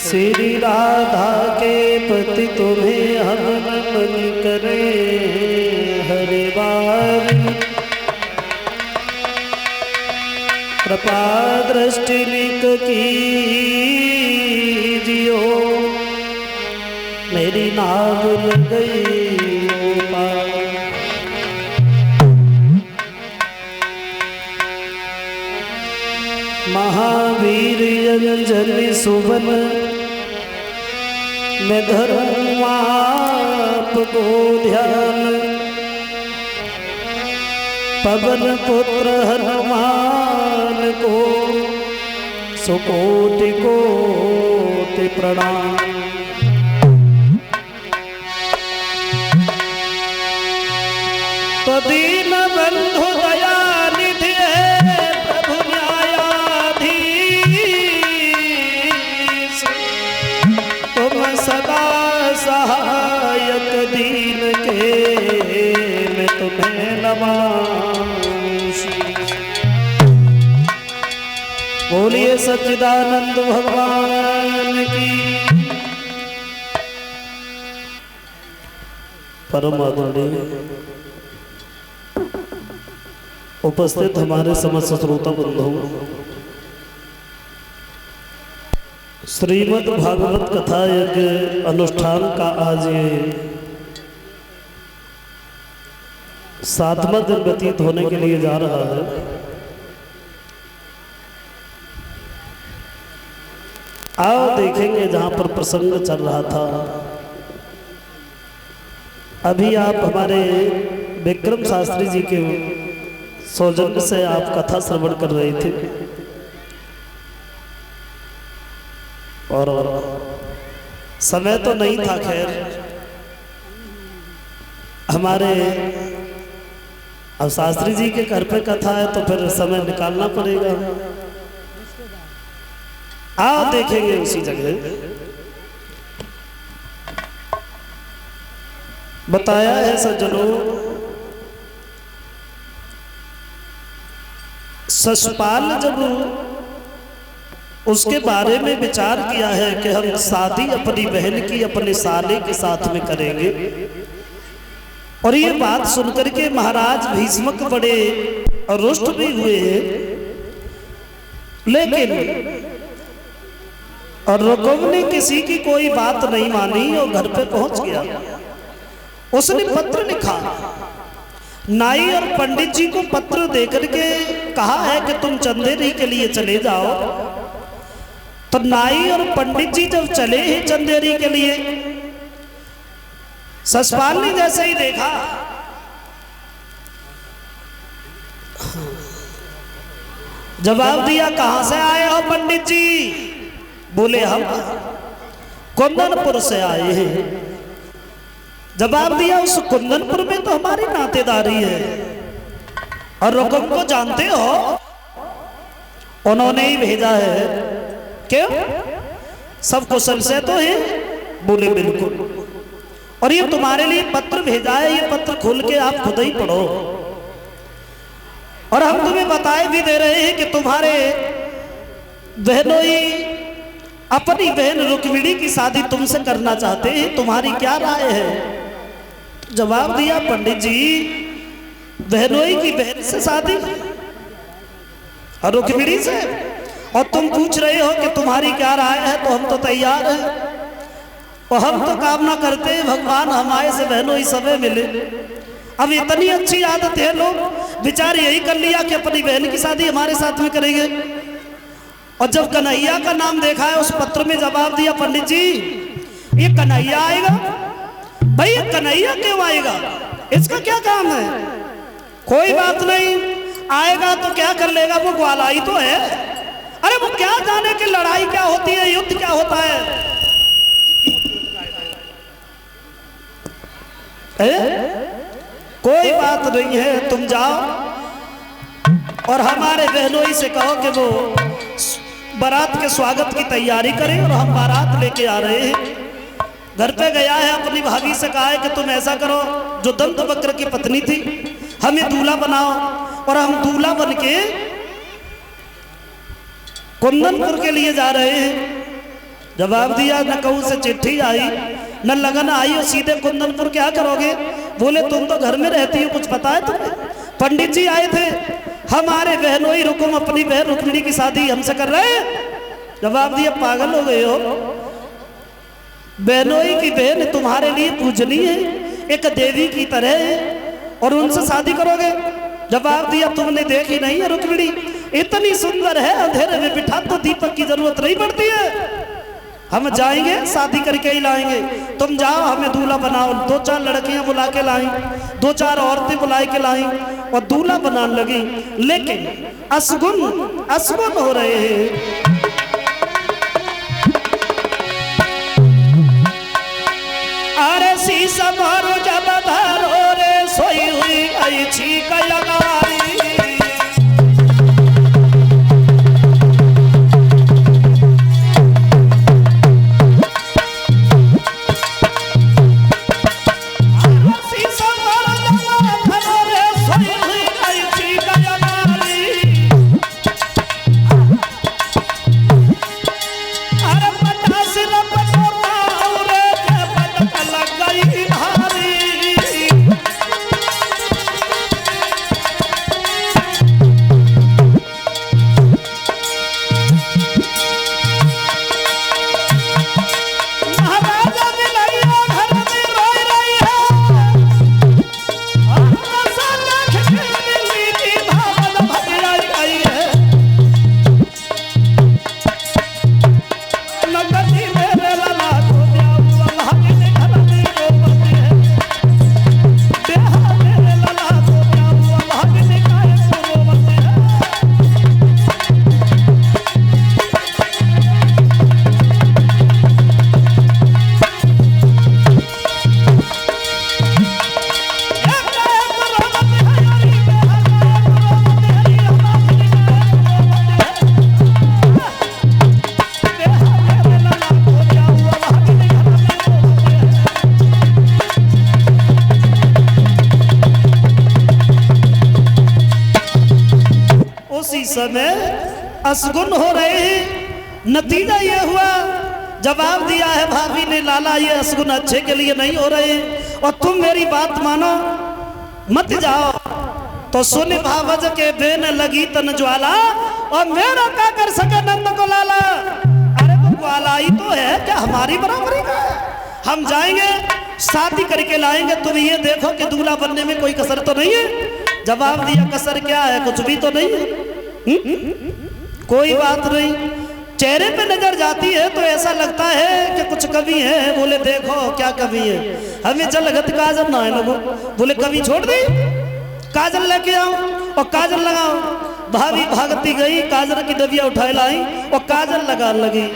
श्री राधा के पति तुम्हें हम नमन करें हर बार। कृपा दृष्टि लिख कीजियो मेरी नाव लग गई पार। महावीर अंजलि सुवन मैं धरूं आपको ध्यान। पवन पुत्र हनुमान को सुकोटि कोटि प्रणाम। तो दीन बंधु दया निधि है प्रभु न्यायाधीश। तुम सदा सहायक दीन के मैं तुम्हें नमामि। बोलिए सच्चिदानंद भगवान की। परम आदरणीय उपस्थित हमारे समस्त श्रोता बंधुओं, श्रीमद् भागवत कथा यज्ञ अनुष्ठान का आज ये 7वां दिन व्यतीत होने के लिए जा रहा है। आओ देखेंगे जहां पर प्रसंग चल रहा था। अभी आप हमारे विक्रम शास्त्री जी के सौजन्य से आप कथा श्रवण कर रहे थे और समय तो नहीं था। खैर हमारे अब शास्त्री जी के घर पे कथा है तो फिर समय निकालना पड़ेगा। आओ देखेंगे उसी जगह बताया है सज्जनों। ससपाल जब उसके बारे में विचार किया है कि हम शादी अपनी बहन की अपने साले के साथ में करेंगे, और ये बात सुनकर के महाराज भीष्मक बड़े रुष्ट भी हुए हैं। लेकिन और रुकम ने किसी की कोई बात नहीं मानी और घर पे पहुंच गया। उसने पत्र लिखा, नाई और पंडित जी को पत्र देकर के कहा है कि तुम चंदेरी के लिए चले जाओ। तो नाई और पंडित जी जब चले ही चंदेरी के लिए, ससपाल ने जैसे ही देखा जवाब दिया, कहां से आए हो पंडित जी? बोले हम कुंदनपुर से आए हैं। जवाब दिया, उस कुंदनपुर में तो हमारी नातेदारी है और रुकम को जानते हो? उन्होंने ही भेजा है। क्यों? सब कुशल से तो है? बोले बिल्कुल। और ये तुम्हारे लिए पत्र भेजा है, ये पत्र खोल के आप खुद ही पढ़ो। और हम तुम्हें बताए भी दे रहे हैं कि तुम्हारे बहनोई अपनी बहन रुक्मिणी की शादी तुमसे करना चाहते हैं, तुम्हारी क्या राय है? जवाब दिया, पंडित जी बहनोई की बहन से शादी और रुक्मिणी से, और तुम पूछ रहे हो कि तुम्हारी क्या राय है? तो हम तो तैयार हैं और हम तो कामना करते हैं भगवान हमारे से बहनोई सबे मिले। अब इतनी अच्छी आदत है, लोग विचार यही कर लिया कि अपनी बहन की शादी हमारे साथ में करेंगे। और जब कन्हैया का नाम देखा है उस पत्र में, जवाब दिया, पंडित जी ये कन्हैया आएगा? भाई ये कन्हैया क्यों आएगा? इसका क्या काम है? कोई बात नहीं, आएगा तो क्या कर लेगा, वो ग्वाला ही तो है। अरे वो क्या जाने कि लड़ाई क्या होती है, युद्ध क्या होता है? कोई बात नहीं है, तुम जाओ और हमारे बहनोई से कहो कि वो बारात के स्वागत की तैयारी करें, और हम बारात लेके आ रहे हैं। घर पे गया है, अपनी भाभी से कहा है कि तुम ऐसा करो, जो दंत वक्र की पत्नी थी हमें दूल्हा बनाओ, और हम दूल्हा बन के कुंदनपुर के लिए जा रहे हैं। जवाब दिया, न कहूँ से चिट्ठी आई न लगन आई और सीधे कुंदनपुर क्या करोगे? बोले तुम तो घर में रहती हो, कुछ पता है तुम्हें? पंडित जी आए थे, हमारे बहनोई रुकुम अपनी बहन रुक्मिणी की शादी हमसे कर रहे हैं। जवाब दिया, पागल हो गए हो? बहनोई की बहन तुम्हारे लिए पूजनीय है, एक देवी की तरह है, और उनसे शादी करोगे? जवाब दिया, तुमने देखी नहीं है रुक्मिणी, इतनी सुंदर है, अंधेरे में बिठा तो दीपक की जरूरत नहीं पड़ती है। हम जाएंगे शादी करके ही लाएंगे, तुम जाओ हमें दूल्हा बनाओ। 2-4 लड़कियां बुला के लाई, 2-4 औरतें बुला के लाई और दूल्हा बनाने लगी। लेकिन असगुन हो रहे हैं। अरे शीशा मारो जब धारो रे, सोई हुई आई छीक लगाई। समय असगुन हो रहे हैं। नतीजा ये हुआ, जवाब दिया है भाभी ने, लाला ये असगुन अच्छे के लिए नहीं हो रहे, और तुम मेरी बात मानो, मत जाओ। तो सुन भावज के बेन लगी तन ज्वाला, और मेरा क्या कर सके नंद को लाला। अरे तो ग्वाला ही तो है, क्या हमारी बराबरी का है? हम जाएंगे शादी करके लाएंगे, तुम ये देखो कि दूल्हा बनने में कोई कसर तो नहीं है। जवाब दिया, कसर क्या है, कुछ भी तो नहीं है। कोई बात नहीं, चेहरे पे नजर जाती है तो ऐसा लगता है कि कुछ कमी है। बोले देखो क्या कमी है? हमें जलगत काजल ना है लोगों। बोले कमी छोड़ दी, काजल लेके आओ और काजल लगाओ। भाभी भागती गई, काजल की डबिया उठाए लाई और काजल लगा लगी।